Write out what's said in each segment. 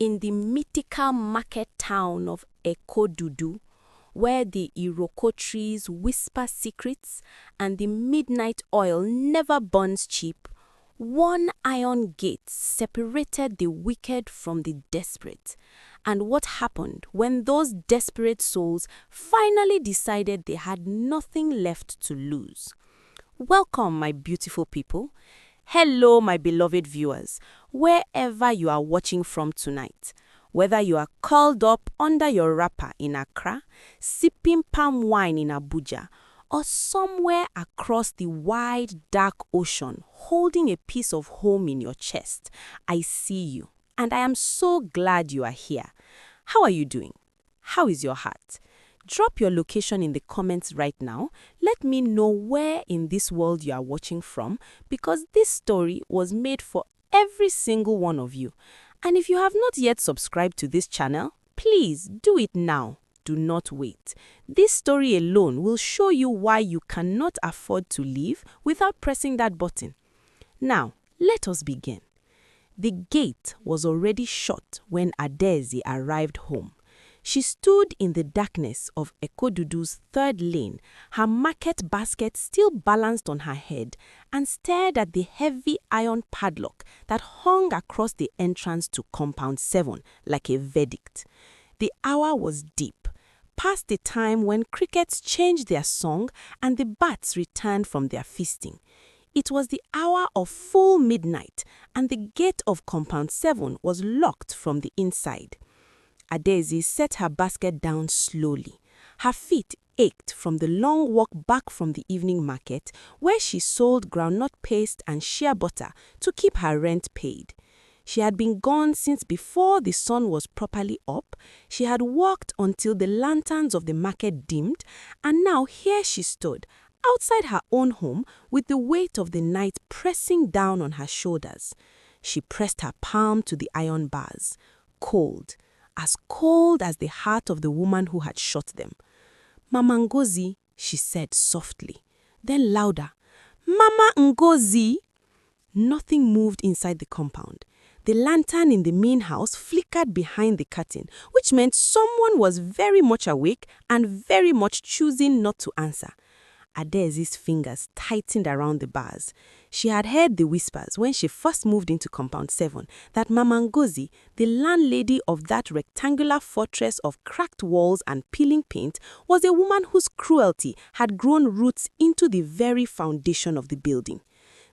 in the mythical market town of Ekodudu, where the Iroko trees whisper secrets and the midnight oil never burns cheap, one iron gate separated the wicked from the desperate. And what happened when those desperate souls finally decided they had nothing left to lose? Welcome, my beautiful people. Hello, my beloved viewers, wherever you are watching from tonight. Whether you are curled up under your wrapper in Accra, sipping palm wine in Abuja, or somewhere across the wide, dark ocean, holding a piece of home in your chest, I see you, and I am so glad you are here. How are you doing? How is your heart? Drop your location in the comments right now. Let me know where in this world you are watching from, because this story was made for every single one of you. And if you have not yet subscribed to this channel, please do it now. Do not wait. This story alone will show you why you cannot afford to leave without pressing that button. Now, let us begin. The gate was already shut when Adaeze arrived home. She stood in the darkness of Ekodudu's third lane, her market basket still balanced on her head, and stared at the heavy iron padlock that hung across the entrance to Compound 7 like a verdict. The hour was deep, past the time when crickets changed their song and the bats returned from their feasting. It was the hour of full midnight, and the gate of Compound 7 was locked from the inside. Adaeze set her basket down slowly. Her feet ached from the long walk back from the evening market, where she sold groundnut paste and shea butter to keep her rent paid. She had been gone since before the sun was properly up. She had walked until the lanterns of the market dimmed, and now here she stood, outside her own home, with the weight of the night pressing down on her shoulders. She pressed her palm to the iron bars. Cold. As cold as the heart of the woman who had shot them. "Mama Ngozi," she said softly, then louder, "Mama Ngozi." Nothing moved inside the compound. The lantern in the main house flickered behind the curtain, which meant someone was very much awake and very much choosing not to answer. Adaeze's fingers tightened around the bars. She had heard the whispers when she first moved into Compound 7 that Mama Ngozi, the landlady of that rectangular fortress of cracked walls and peeling paint, was a woman whose cruelty had grown roots into the very foundation of the building.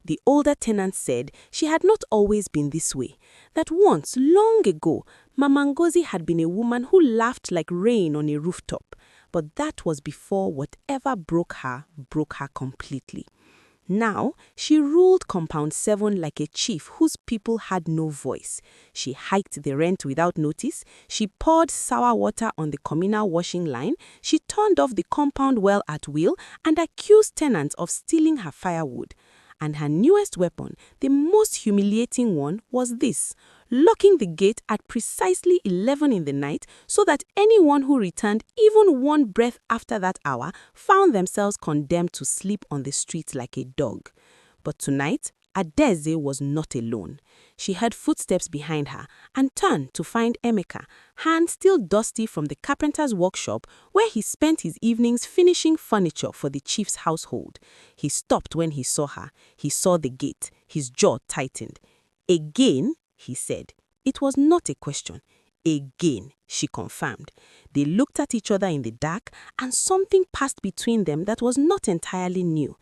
The older tenants said she had not always been this way, that once, long ago, Mama Ngozi had been a woman who laughed like rain on a rooftop. But that was before whatever broke her completely. Now, she ruled Compound 7 like a chief whose people had no voice. She hiked the rent without notice, she poured sour water on the communal washing line, she turned off the compound well at will, and accused tenants of stealing her firewood. And her newest weapon, the most humiliating one, was this: locking the gate at precisely 11 in the night so that anyone who returned even one breath after that hour found themselves condemned to sleep on the streets like a dog. But tonight, Adaeze was not alone. She heard footsteps behind her and turned to find Emeka, hands still dusty from the carpenter's workshop where he spent his evenings finishing furniture for the chief's household. He stopped when he saw her. He saw the gate. His jaw tightened. "Again?" he said. It was not a question. "Again," she confirmed. They looked at each other in the dark, and something passed between them that was not entirely new.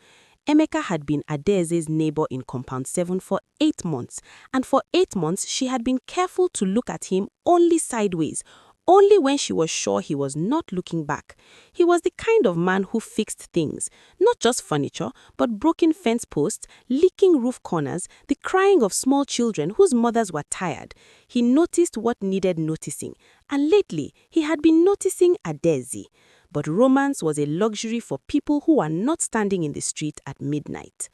Emeka had been Adaeze's neighbor in Compound 7 for 8 months, and for 8 months she had been careful to look at him only sideways, only when she was sure he was not looking back. He was the kind of man who fixed things, not just furniture, but broken fence posts, leaking roof corners, the crying of small children whose mothers were tired. He noticed what needed noticing, and lately he had been noticing Adaeze. But romance was a luxury for people who are not standing in the street at midnight.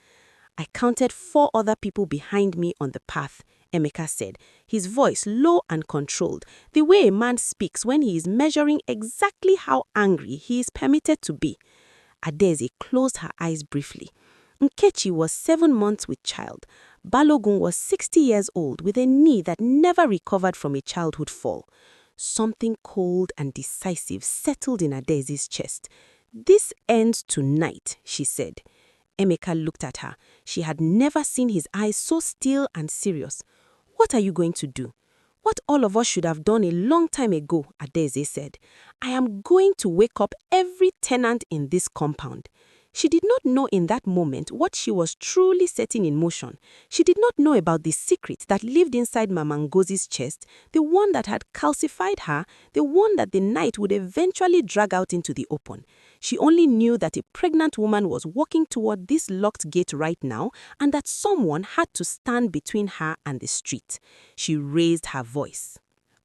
"I counted 4 other people behind me on the path," Emeka said, his voice low and controlled, the way a man speaks when he is measuring exactly how angry he is permitted to be. Adaeze closed her eyes briefly. Nkechi was 7 months with child. Balogun was 60 years old with a knee that never recovered from a childhood fall. Something cold and decisive settled in Adeze's chest. "This ends tonight," she said. Emeka looked at her. She had never seen his eyes so still and serious. "What are you going to do?" "What all of us should have done a long time ago," Adeze said. "I am going to wake up every tenant in this compound." She did not know in that moment what she was truly setting in motion. She did not know about the secret that lived inside Mama Ngozi's chest, the one that had calcified her, the one that the night would eventually drag out into the open. She only knew that a pregnant woman was walking toward this locked gate right now and that someone had to stand between her and the street. She raised her voice.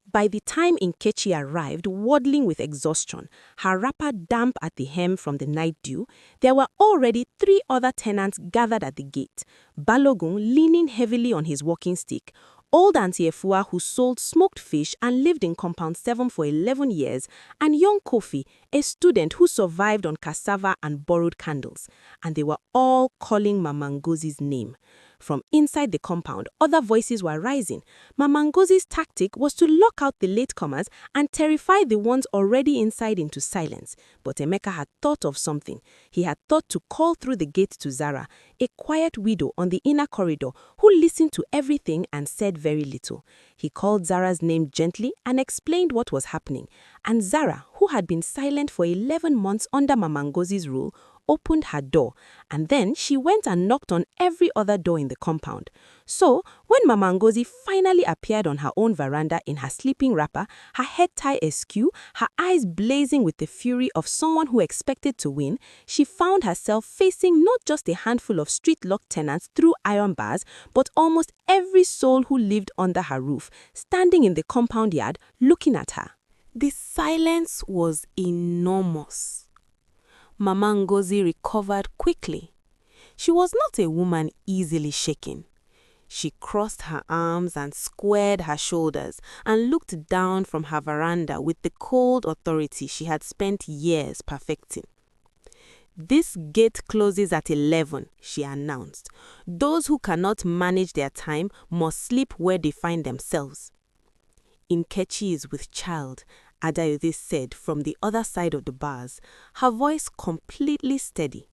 By the time Nkechi arrived, waddling with exhaustion, her wrapper damp at the hem from the night dew, there were already 3 other tenants gathered at the gate. Balogun leaning heavily on his walking stick, old Auntie Efua who sold smoked fish and lived in Compound 7 for 11 years, and young Kofi, a student who survived on cassava and borrowed candles. And they were all calling Mama Ngozi's name. From inside the compound, other voices were rising. Mama Ngozi's tactic was to lock out the latecomers and terrify the ones already inside into silence. But Emeka had thought of something. He had thought to call through the gate to Zara, a quiet widow on the inner corridor who listened to everything and said very little. He called Zara's name gently and explained what was happening. And Zara, who had been silent for 11 months under Mama Ngozi's rule, opened her door, and then she went and knocked on every other door in the compound. So, when Mama Ngozi finally appeared on her own veranda in her sleeping wrapper, her head tie askew, her eyes blazing with the fury of someone who expected to win, she found herself facing not just a handful of street-locked tenants through iron bars, but almost every soul who lived under her roof, standing in the compound yard looking at her. The silence was enormous. Mama Ngozi recovered quickly. She was not a woman easily shaken. She crossed her arms and squared her shoulders and looked down from her veranda with the cold authority she had spent years perfecting. "This gate closes at 11, she announced. "Those who cannot manage their time must sleep where they find themselves." "Nkechi is with child," Adayode said from the other side of the bars, her voice completely steady.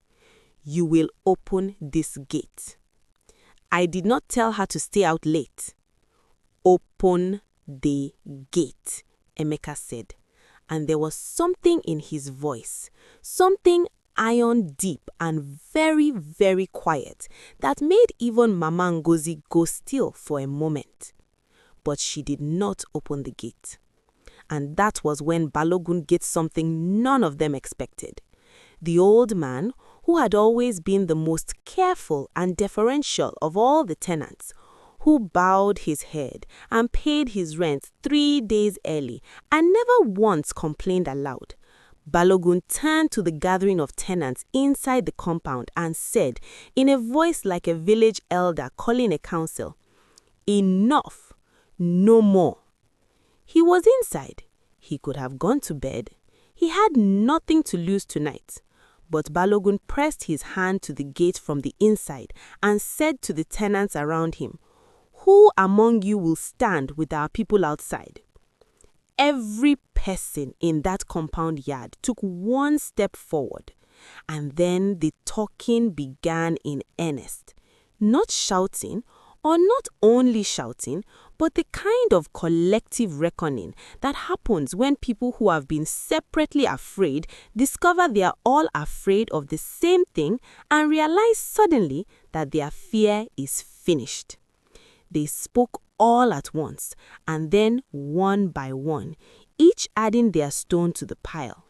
"You will open this gate." "I did not tell her to stay out late." "Open the gate," Emeka said. And there was something in his voice, something iron deep and very, very quiet, that made even Mama Ngozi go still for a moment. But she did not open the gate. And that was when Balogun gets something none of them expected. The old man, who had always been the most careful and deferential of all the tenants, who bowed his head and paid his rent 3 days early and never once complained aloud. Balogun turned to the gathering of tenants inside the compound and said, in a voice like a village elder calling a council, "Enough, no more." He was inside. He could have gone to bed. He had nothing to lose tonight. But Balogun pressed his hand to the gate from the inside and said to the tenants around him, "Who among you will stand with our people outside?" Every person in that compound yard took one step forward, and then the talking began in earnest. Not shouting, or not only shouting, but the kind of collective reckoning that happens when people who have been separately afraid discover they are all afraid of the same thing and realize suddenly that their fear is finished. They spoke all at once, and then one by one, each adding their stone to the pile.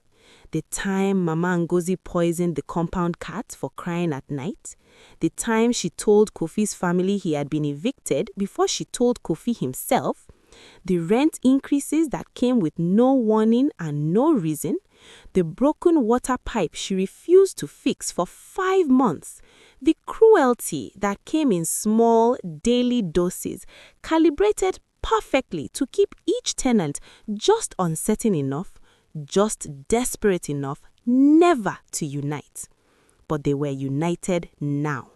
The time Mama Ngozi poisoned the compound cat for crying at night. The time she told Kofi's family he had been evicted before she told Kofi himself. The rent increases that came with no warning and no reason. The broken water pipe she refused to fix for 5 months. The cruelty that came in small, daily doses, calibrated perfectly to keep each tenant just uncertain enough, just desperate enough never to unite. But they were united now.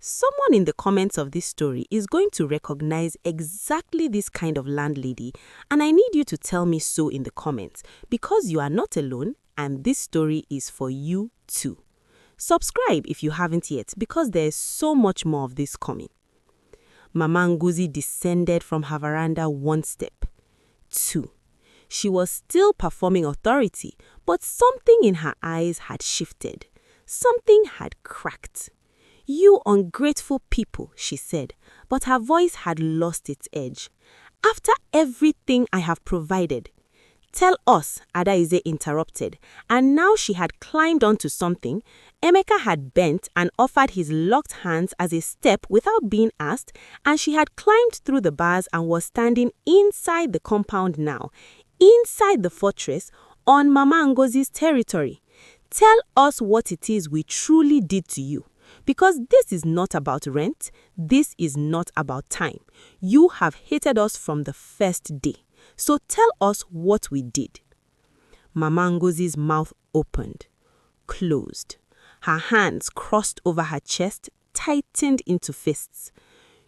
Someone in the comments of this story is going to recognize exactly this kind of landlady, and I need you to tell me so in the comments because you are not alone and this story is for you too. Subscribe if you haven't yet because there is so much more of this coming. Mama Ngozi descended from her veranda 1 step. 2. She was still performing authority, but something in her eyes had shifted. Something had cracked. "You ungrateful people," she said, but her voice had lost its edge. "After everything I have provided." "Tell us," Adaize interrupted, and now she had climbed onto something. Emeka had bent and offered his locked hands as a step without being asked, and she had climbed through the bars and was standing inside the compound now, inside the fortress, on Mama Ngozi's territory. "Tell us what it is we truly did to you. Because this is not about rent, this is not about time. You have hated us from the first day. So tell us what we did." Mama Ngozi's mouth opened, closed. Her hands crossed over her chest, tightened into fists.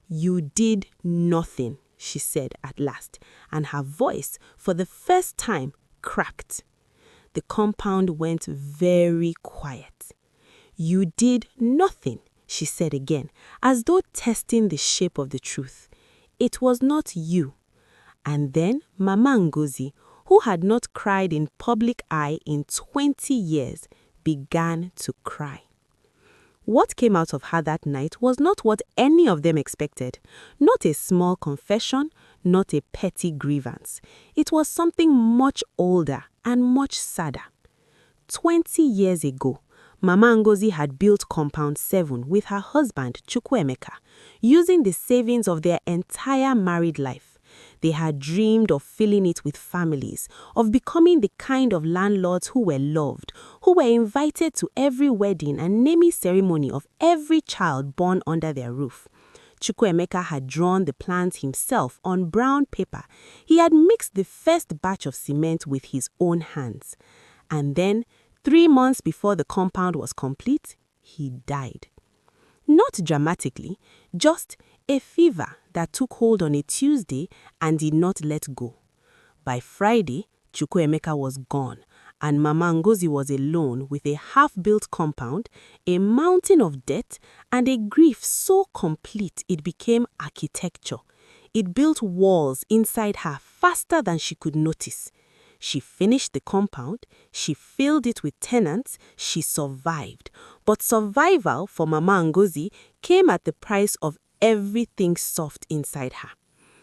"You did nothing," she said at last, and her voice, for the first time, cracked. The compound went very quiet. "You did nothing," she said again, as though testing the shape of the truth. "It was not you." And then Mama Ngozi, who had not cried in public eye in 20 years, began to cry. What came out of her that night was not what any of them expected. Not a small confession, not a petty grievance. It was something much older and much sadder. 20 years ago, Mama Ngozi had built Compound 7 with her husband, Chukwuemeka, using the savings of their entire married life. They had dreamed of filling it with families, of becoming the kind of landlords who were loved, who were invited to every wedding and naming ceremony of every child born under their roof. Chukwuemeka had drawn the plans himself on brown paper. He had mixed the first batch of cement with his own hands. And then, 3 months before the compound was complete, he died. Not dramatically, just a fever that took hold on a Tuesday and did not let go. By Friday, Chukwuemeka was gone, and Mama Ngozi was alone with a half-built compound, a mountain of debt, and a grief so complete it became architecture. It built walls inside her faster than she could notice. She finished the compound, she filled it with tenants, she survived. But survival for Mama Ngozi came at the price of everything soft inside her.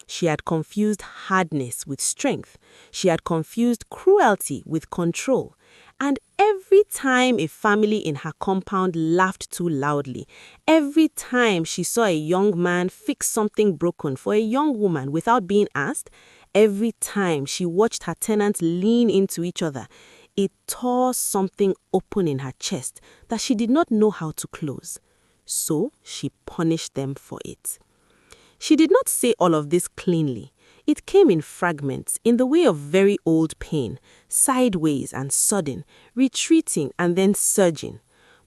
She had confused hardness with strength. She had confused cruelty with control. And every time a family in her compound laughed too loudly, every time she saw a young man fix something broken for a young woman without being asked, every time she watched her tenants lean into each other, it tore something open in her chest that she did not know how to close. So she punished them for it. She did not say all of this cleanly. It came in fragments, in the way of very old pain, sideways and sudden, retreating and then surging.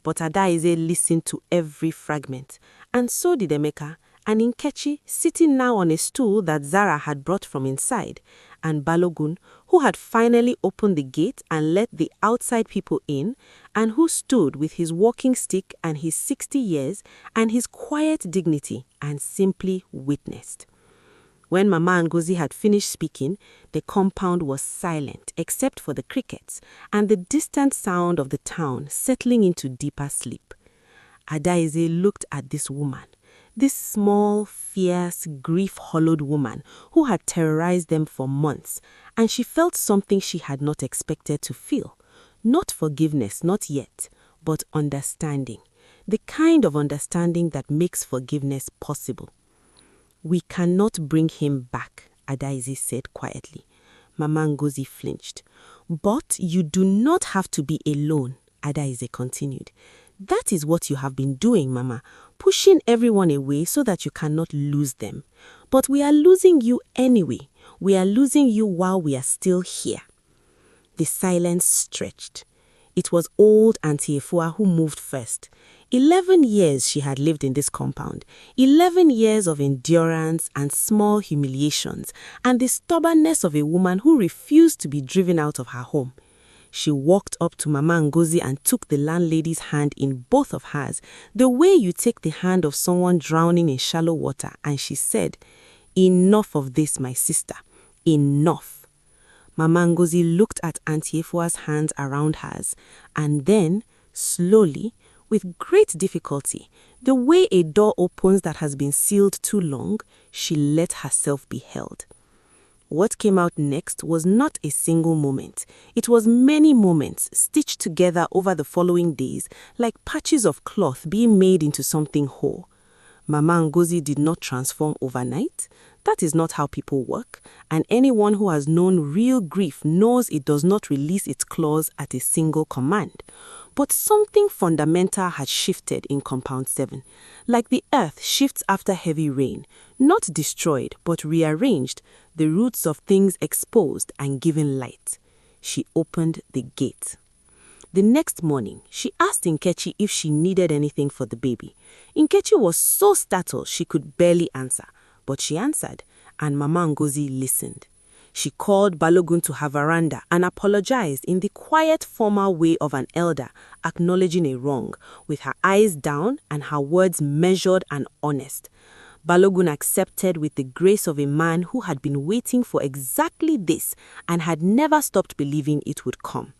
But Adaize listened to every fragment, and so did Emeka, and Nkechi, sitting now on a stool that Zara had brought from inside, and Balogun, who had finally opened the gate and let the outside people in, and who stood with his walking stick and his 60 years and his quiet dignity and simply witnessed. When Mama Ngozi had finished speaking, the compound was silent except for the crickets and the distant sound of the town settling into deeper sleep. Adaize looked at this woman, this small, fierce, grief-hollowed woman who had terrorized them for months, and she felt something she had not expected to feel. Not forgiveness, not yet, but understanding. The kind of understanding that makes forgiveness possible. "We cannot bring him back," Adaize said quietly. Mama Ngozi flinched. "But you do not have to be alone," Adaize continued. "That is what you have been doing, Mama, pushing everyone away so that you cannot lose them. But we are losing you anyway. We are losing you while we are still here." The silence stretched. It was old Auntie Efua who moved first. 11 years she had lived in this compound, 11 years of endurance and small humiliations, and the stubbornness of a woman who refused to be driven out of her home. She walked up to Mama Ngozi and took the landlady's hand in both of hers, the way you take the hand of someone drowning in shallow water, and she said, "Enough of this, my sister. Enough." Mama Ngozi looked at Auntie Efua's hands around hers, and then, slowly, with great difficulty, the way a door opens that has been sealed too long, she let herself be held. What came out next was not a single moment. It was many moments stitched together over the following days like patches of cloth being made into something whole. Mama Ngozi did not transform overnight. That is not how people work, and anyone who has known real grief knows it does not release its claws at a single command. But something fundamental had shifted in Compound 7, like the earth shifts after heavy rain, not destroyed but rearranged, the roots of things exposed and given light. She opened the gate. The next morning, she asked Nkechi if she needed anything for the baby. Nkechi was so startled she could barely answer, but she answered, and Mama Ngozi listened. She called Balogun to her veranda and apologized in the quiet, formal way of an elder, acknowledging a wrong, with her eyes down and her words measured and honest. Balogun accepted with the grace of a man who had been waiting for exactly this and had never stopped believing it would come.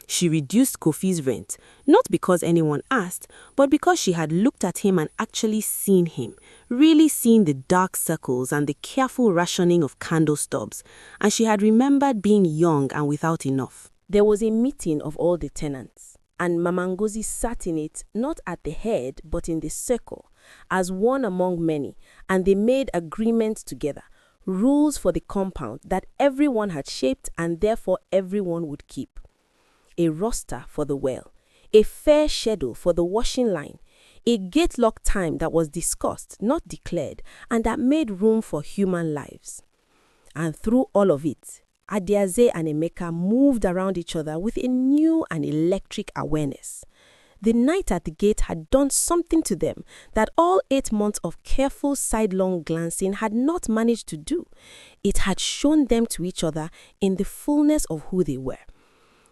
She reduced Kofi's rent, not because anyone asked, but because she had looked at him and actually seen him, really seen the dark circles and the careful rationing of candle stubs, and she had remembered being young and without enough. There was a meeting of all the tenants, and Mama Ngozi sat in it, not at the head, but in the circle, as one among many, and they made agreements together, rules for the compound that everyone had shaped and therefore everyone would keep. A roster for the well, a fair schedule for the washing line, a gate-lock time that was discussed, not declared, and that made room for human lives. And through all of it, Adiaze and Emeka moved around each other with a new and electric awareness. The night at the gate had done something to them that all 8 months of careful sidelong glancing had not managed to do. It had shown them to each other in the fullness of who they were.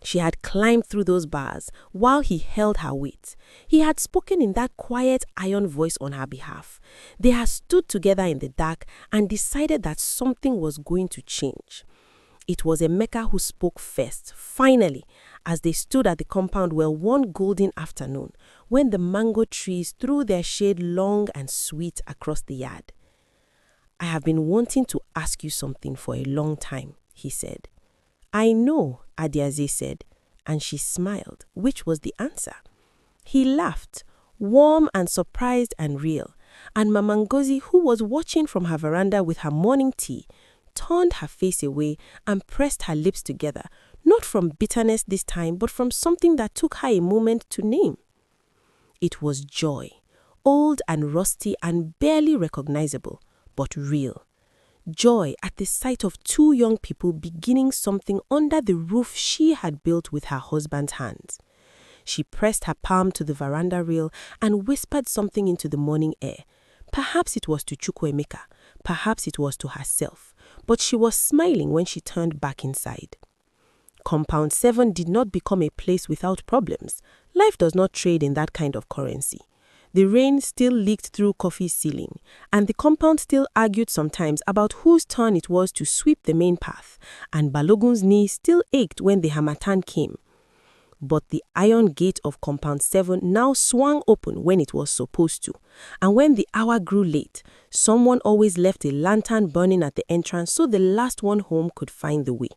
She had climbed through those bars while he held her weight. He had spoken in that quiet iron voice on her behalf. They had stood together in the dark and decided that something was going to change. It was Emeka who spoke first, finally, as they stood at the compound well one golden afternoon when the mango trees threw their shade long and sweet across the yard. "I have been wanting to ask you something for a long time," he said. "I know," Adiaze said, and she smiled, which was the answer. He laughed, warm and surprised and real, and Mama Ngozi, who was watching from her veranda with her morning tea, turned her face away and pressed her lips together, not from bitterness this time, but from something that took her a moment to name. It was joy, old and rusty and barely recognizable, but real. Joy at the sight of 2 young people beginning something under the roof she had built with her husband's hands. She pressed her palm to the veranda rail and whispered something into the morning air. Perhaps it was to Chukwuemeka, perhaps it was to herself, but she was smiling when she turned back inside. Compound 7 did not become a place without problems. Life does not trade in that kind of currency. The rain still leaked through Kofi's ceiling, and the compound still argued sometimes about whose turn it was to sweep the main path, and Balogun's knee still ached when the harmattan came. But the iron gate of Compound 7 now swung open when it was supposed to, and when the hour grew late, someone always left a lantern burning at the entrance so the last one home could find the way.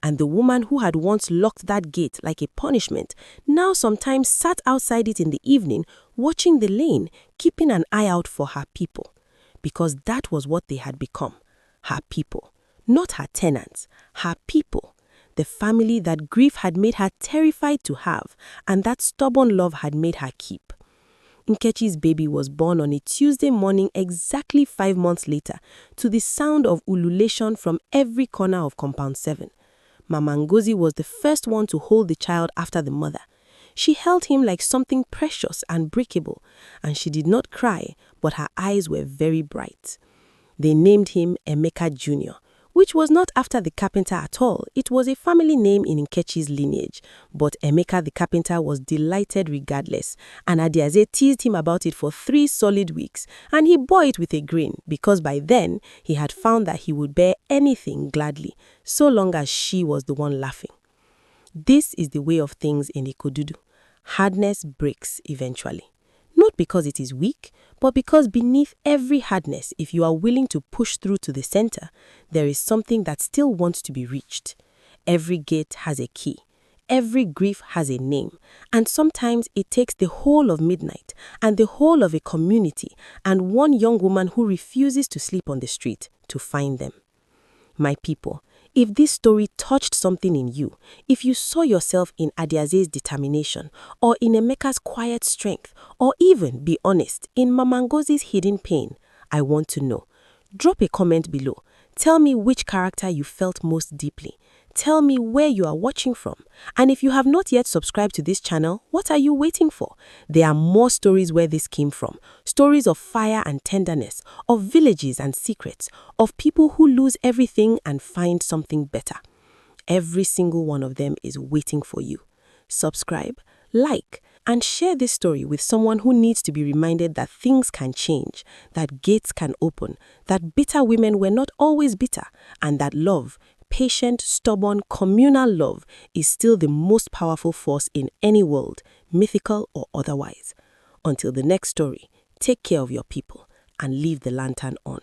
And the woman who had once locked that gate like a punishment now sometimes sat outside it in the evening, watching the lane, keeping an eye out for her people. Because that was what they had become, her people. Not her tenants, her people. The family that grief had made her terrified to have, and that stubborn love had made her keep. Nkechi's baby was born on a Tuesday morning exactly 5 months later, to the sound of ululation from every corner of Compound 7. Mama Ngozi was the first one to hold the child after the mother. She held him like something precious and breakable, and she did not cry, but her eyes were very bright. They named him Emeka Jr., which was not after the carpenter at all. It was a family name in Nkechi's lineage, but Emeka the carpenter was delighted regardless, and Adiaze teased him about it for 3 solid weeks, and he bore it with a grin because by then he had found that he would bear anything gladly, so long as she was the one laughing. This is the way of things in Ikodudu. Hardness breaks eventually. Not because it is weak, but because beneath every hardness, if you are willing to push through to the center, there is something that still wants to be reached. Every gate has a key. Every grief has a name. And sometimes it takes the whole of midnight and the whole of a community and one young woman who refuses to sleep on the street to find them. My people, if this story touched something in you, if you saw yourself in Adiaze's determination, or in Emeka's quiet strength, or even, be honest, in Mama Ngozi's hidden pain, I want to know. Drop a comment below. Tell me which character you felt most deeply. Tell me where you are watching from. And if you have not yet subscribed to this channel, what are you waiting for? There are more stories where this came from. Stories of fire and tenderness, of villages and secrets, of people who lose everything and find something better. Every single one of them is waiting for you. Subscribe, like, and share this story with someone who needs to be reminded that things can change, that gates can open, that bitter women were not always bitter, and that love, patient, stubborn, communal love is still the most powerful force in any world, mythical or otherwise. Until the next story, take care of your people and leave the lantern on.